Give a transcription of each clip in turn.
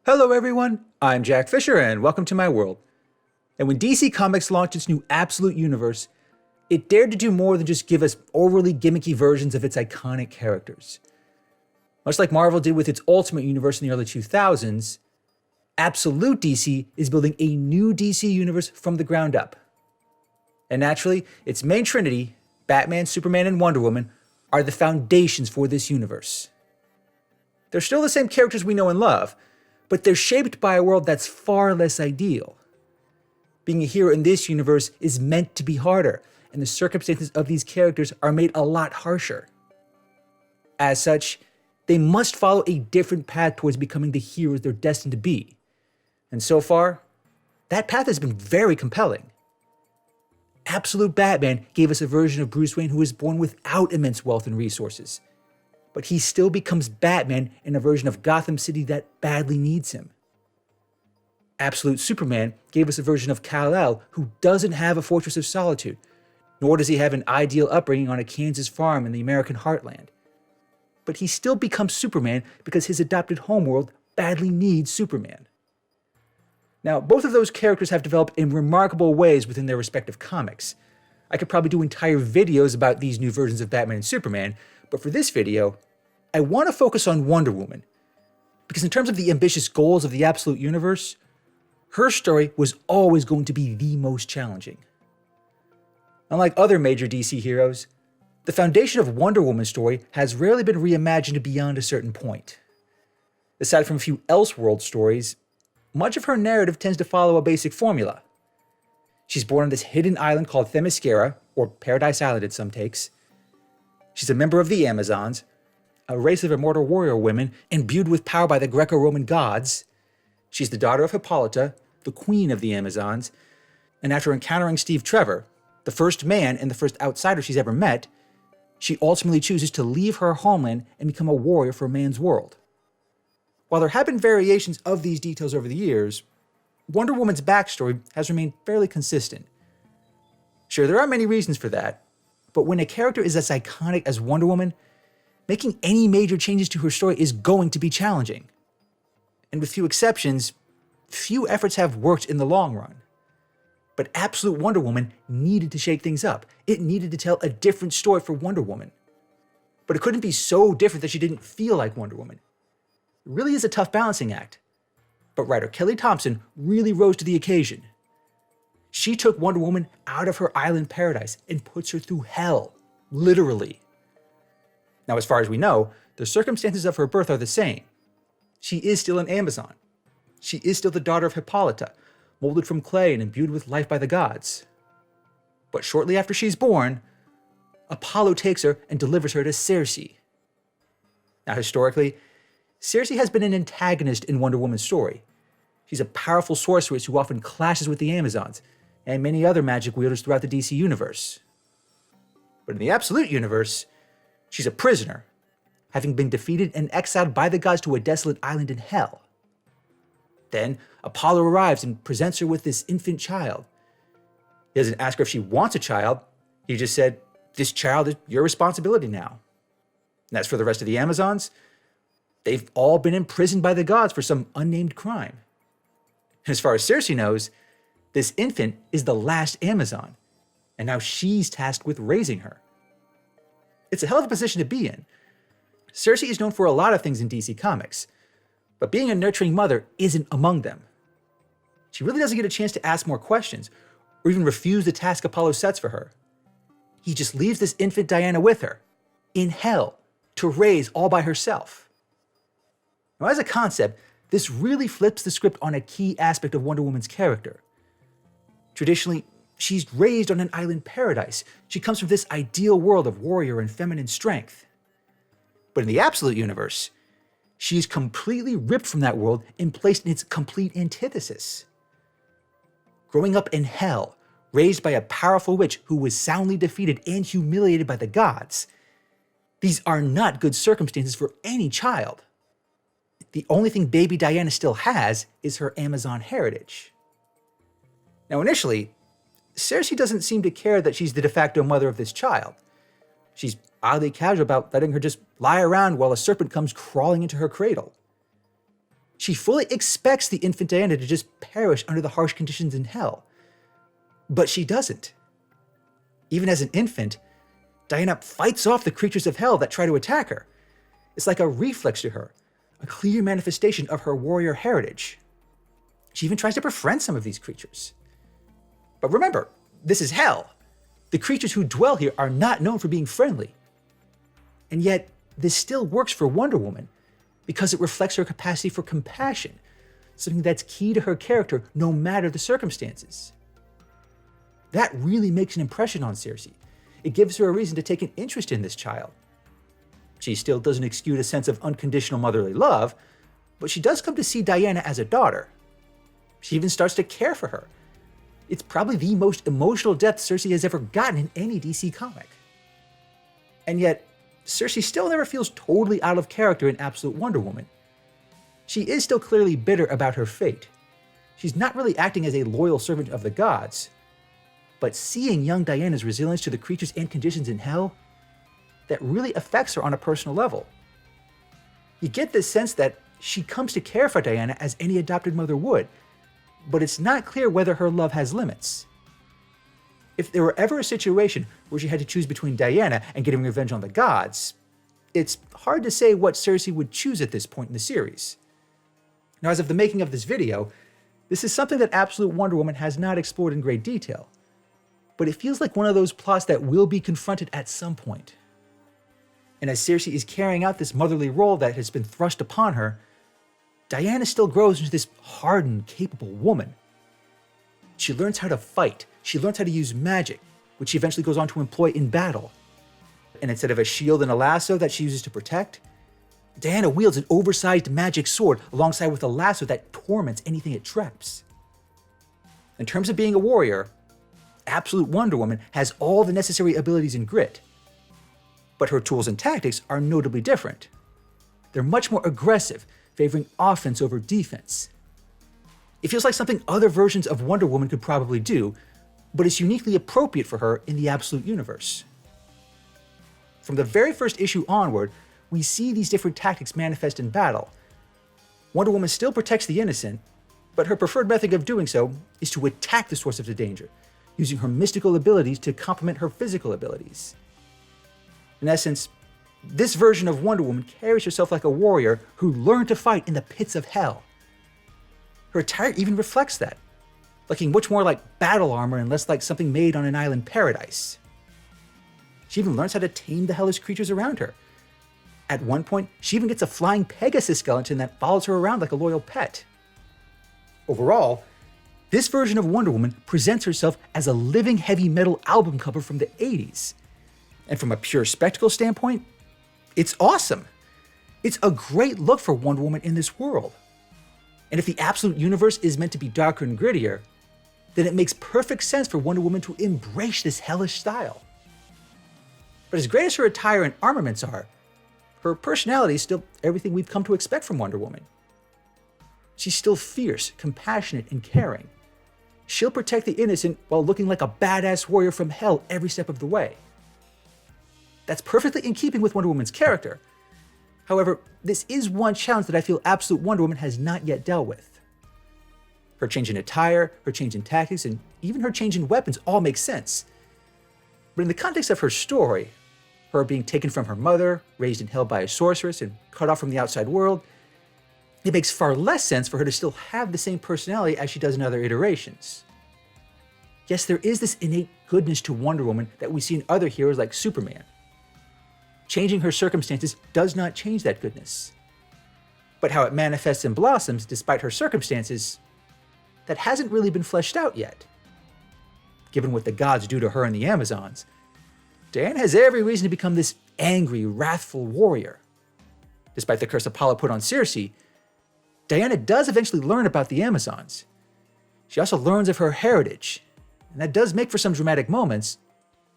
Hello everyone, I'm Jack Fisher and welcome to my world. And when DC Comics launched its new Absolute Universe, it dared to do more than just give us overly gimmicky versions of its iconic characters. Much like Marvel did with its Ultimate Universe in the early 2000s, Absolute DC is building a new DC universe from the ground up. And naturally, its main trinity, Batman, Superman, and Wonder Woman, are the foundations for this universe. They're still the same characters we know and love, but they're shaped by a world that's far less ideal. Being a hero in this universe is meant to be harder, and the circumstances of these characters are made a lot harsher. As such, they must follow a different path towards becoming the heroes they're destined to be. And so far, that path has been very compelling. Absolute Batman gave us a version of Bruce Wayne who was born without immense wealth and resources, but he still becomes Batman in a version of Gotham City that badly needs him. Absolute Superman gave us a version of Kal-El who doesn't have a fortress of solitude, nor does he have an ideal upbringing on a Kansas farm in the American heartland. But he still becomes Superman because his adopted homeworld badly needs Superman. Now, both of those characters have developed in remarkable ways within their respective comics. I could probably do entire videos about these new versions of Batman and Superman, but for this video, I want to focus on Wonder Woman, because in terms of the ambitious goals of the Absolute Universe, her story was always going to be the most challenging. Unlike other major DC heroes, the foundation of Wonder Woman's story has rarely been reimagined beyond a certain point. Aside from a few Elseworld stories, much of her narrative tends to follow a basic formula. She's born on this hidden island called Themyscira, or Paradise Island in some takes. She's a member of the Amazons, a race of immortal warrior women imbued with power by the Greco-Roman gods. She's the daughter of Hippolyta, the queen of the Amazons, and after encountering Steve Trevor, the first man and the first outsider she's ever met, she ultimately chooses to leave her homeland and become a warrior for man's world. While there have been variations of these details over the years, Wonder Woman's backstory has remained fairly consistent. Sure, there are many reasons for that, but when a character is as iconic as Wonder Woman, making any major changes to her story is going to be challenging. And with few exceptions, few efforts have worked in the long run. But Absolute Wonder Woman needed to shake things up. It needed to tell a different story for Wonder Woman. But it couldn't be so different that she didn't feel like Wonder Woman. It really is a tough balancing act. But writer Kelly Thompson really rose to the occasion. She took Wonder Woman out of her island paradise and puts her through hell, literally. Now, as far as we know, the circumstances of her birth are the same. She is still an Amazon. She is still the daughter of Hippolyta, molded from clay and imbued with life by the gods. But shortly after she's born, Apollo takes her and delivers her to Circe. Now, historically, Circe has been an antagonist in Wonder Woman's story. She's a powerful sorceress who often clashes with the Amazons and many other magic wielders throughout the DC universe. But in the Absolute Universe, she's a prisoner, having been defeated and exiled by the gods to a desolate island in hell. Then, Apollo arrives and presents her with this infant child. He doesn't ask her if she wants a child, he just said, "This child is your responsibility now." And as for the rest of the Amazons, they've all been imprisoned by the gods for some unnamed crime. As far as Circe knows, this infant is the last Amazon, and now she's tasked with raising her. It's a hell of a position to be in. Circe is known for a lot of things in DC Comics, but being a nurturing mother isn't among them. She really doesn't get a chance to ask more questions, or even refuse the task Apollo sets for her. He just leaves this infant Diana with her, in hell, to raise all by herself. Now, as a concept, this really flips the script on a key aspect of Wonder Woman's character. Traditionally, she's raised on an island paradise. She comes from this ideal world of warrior and feminine strength. But in the Absolute Universe, she's completely ripped from that world and placed in its complete antithesis. Growing up in hell, raised by a powerful witch who was soundly defeated and humiliated by the gods, these are not good circumstances for any child. The only thing baby Diana still has is her Amazon heritage. Now, initially, Circe doesn't seem to care that she's the de facto mother of this child. She's oddly casual about letting her just lie around while a serpent comes crawling into her cradle. She fully expects the infant Diana to just perish under the harsh conditions in hell. But she doesn't. Even as an infant, Diana fights off the creatures of hell that try to attack her. It's like a reflex to her, a clear manifestation of her warrior heritage. She even tries to befriend some of these creatures. But remember, this is hell. The creatures who dwell here are not known for being friendly. And yet, this still works for Wonder Woman because it reflects her capacity for compassion, something that's key to her character no matter the circumstances. That really makes an impression on Circe. It gives her a reason to take an interest in this child. She still doesn't exude a sense of unconditional motherly love, but she does come to see Diana as a daughter. She even starts to care for her. It's probably the most emotional depth Circe has ever gotten in any DC comic. And yet, Circe still never feels totally out of character in Absolute Wonder Woman. She is still clearly bitter about her fate. She's not really acting as a loyal servant of the gods, but seeing young Diana's resilience to the creatures and conditions in hell, that really affects her on a personal level. You get this sense that she comes to care for Diana as any adopted mother would, but it's not clear whether her love has limits. If there were ever a situation where she had to choose between Diana and getting revenge on the gods, it's hard to say what Circe would choose at this point in the series. Now, as of the making of this video, this is something that Absolute Wonder Woman has not explored in great detail, but it feels like one of those plots that will be confronted at some point. And as Circe is carrying out this motherly role that has been thrust upon her, Diana still grows into this hardened, capable woman. She learns how to fight. She learns how to use magic, which she eventually goes on to employ in battle. And instead of a shield and a lasso that she uses to protect, Diana wields an oversized magic sword alongside with a lasso that torments anything it traps. In terms of being a warrior, Absolute Wonder Woman has all the necessary abilities and grit. But her tools and tactics are notably different. They're much more aggressive, favoring offense over defense. It feels like something other versions of Wonder Woman could probably do, but it's uniquely appropriate for her in the Absolute Universe. From the very first issue onward, we see these different tactics manifest in battle. Wonder Woman still protects the innocent, but her preferred method of doing so is to attack the source of the danger, using her mystical abilities to complement her physical abilities. In essence, this version of Wonder Woman carries herself like a warrior who learned to fight in the pits of hell. Her attire even reflects that, looking much more like battle armor and less like something made on an island paradise. She even learns how to tame the hellish creatures around her. At one point, she even gets a flying Pegasus skeleton that follows her around like a loyal pet. Overall, this version of Wonder Woman presents herself as a living heavy metal album cover from the 80s. And from a pure spectacle standpoint, it's awesome. It's a great look for Wonder Woman in this world. And if the Absolute Universe is meant to be darker and grittier, then it makes perfect sense for Wonder Woman to embrace this hellish style. But as great as her attire and armaments are, her personality is still everything we've come to expect from Wonder Woman. She's still fierce, compassionate, and caring. She'll protect the innocent while looking like a badass warrior from hell every step of the way. That's perfectly in keeping with Wonder Woman's character. However, this is one challenge that I feel Absolute Wonder Woman has not yet dealt with. Her change in attire, her change in tactics, and even her change in weapons all make sense. But in the context of her story, her being taken from her mother, raised in hell by a sorceress, and cut off from the outside world, it makes far less sense for her to still have the same personality as she does in other iterations. Yes, there is this innate goodness to Wonder Woman that we see in other heroes like Superman. Changing her circumstances does not change that goodness. But how it manifests and blossoms despite her circumstances, that hasn't really been fleshed out yet. Given what the gods do to her and the Amazons, Diana has every reason to become this angry, wrathful warrior. Despite the curse Apollo put on Circe, Diana does eventually learn about the Amazons. She also learns of her heritage, and that does make for some dramatic moments,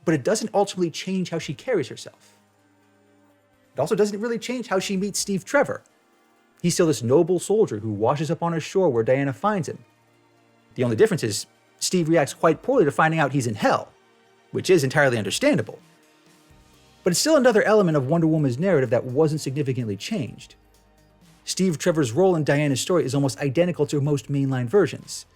but it doesn't ultimately change how she carries herself. It also doesn't really change how she meets Steve Trevor. He's still this noble soldier who washes up on a shore where Diana finds him. The only difference is Steve reacts quite poorly to finding out he's in hell, which is entirely understandable. But it's still another element of Wonder Woman's narrative that wasn't significantly changed. Steve Trevor's role in Diana's story is almost identical to most mainline versions.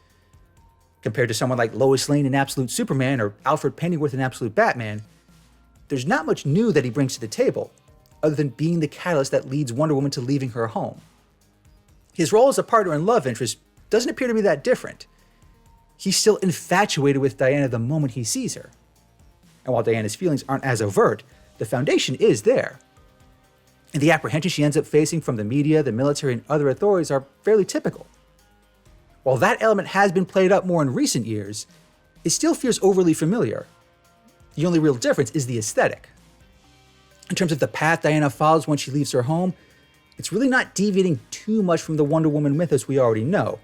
Compared to someone like Lois Lane in Absolute Superman or Alfred Pennyworth in Absolute Batman, there's not much new that he brings to the table, other than being the catalyst that leads Wonder Woman to leaving her home. His role as a partner and love interest doesn't appear to be that different. He's still infatuated with Diana the moment he sees her. And while Diana's feelings aren't as overt, the foundation is there. And the apprehension she ends up facing from the media, the military, and other authorities are fairly typical. While that element has been played up more in recent years, it still feels overly familiar. The only real difference is the aesthetic. In terms of the path Diana follows when she leaves her home, it's really not deviating too much from the Wonder Woman mythos we already know,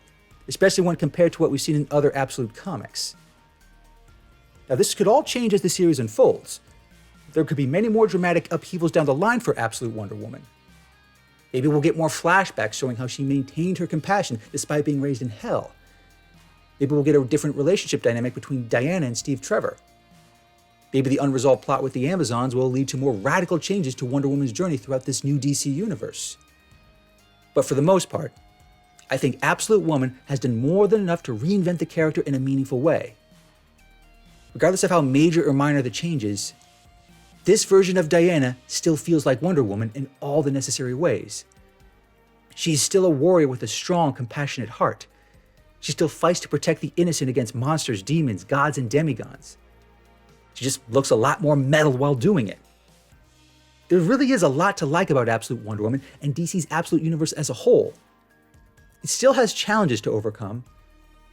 especially when compared to what we've seen in other Absolute comics. Now, this could all change as the series unfolds. There could be many more dramatic upheavals down the line for Absolute Wonder Woman. Maybe we'll get more flashbacks showing how she maintained her compassion despite being raised in hell. Maybe we'll get a different relationship dynamic between Diana and Steve Trevor. Maybe the unresolved plot with the Amazons will lead to more radical changes to Wonder Woman's journey throughout this new DC universe. But for the most part, I think Absolute Woman has done more than enough to reinvent the character in a meaningful way. Regardless of how major or minor the changes, this version of Diana still feels like Wonder Woman in all the necessary ways. She's still a warrior with a strong, compassionate heart. She still fights to protect the innocent against monsters, demons, gods, and demigods. She just looks a lot more metal while doing it. There really is a lot to like about Absolute Wonder Woman and DC's Absolute Universe as a whole. It still has challenges to overcome.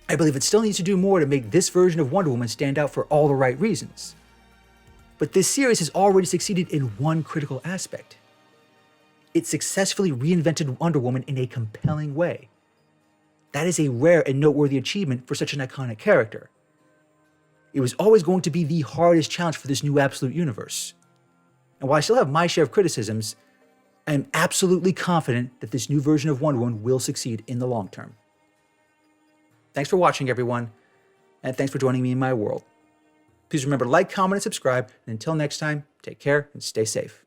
I believe it still needs to do more to make this version of Wonder Woman stand out for all the right reasons. But this series has already succeeded in one critical aspect. It successfully reinvented Wonder Woman in a compelling way. That is a rare and noteworthy achievement for such an iconic character. It was always going to be the hardest challenge for this new Absolute Universe. And while I still have my share of criticisms, I am absolutely confident that this new version of Wonder Woman will succeed in the long term. Thanks for watching, everyone, and thanks for joining me in my world. Please remember to like, comment, and subscribe, and until next time, take care and stay safe.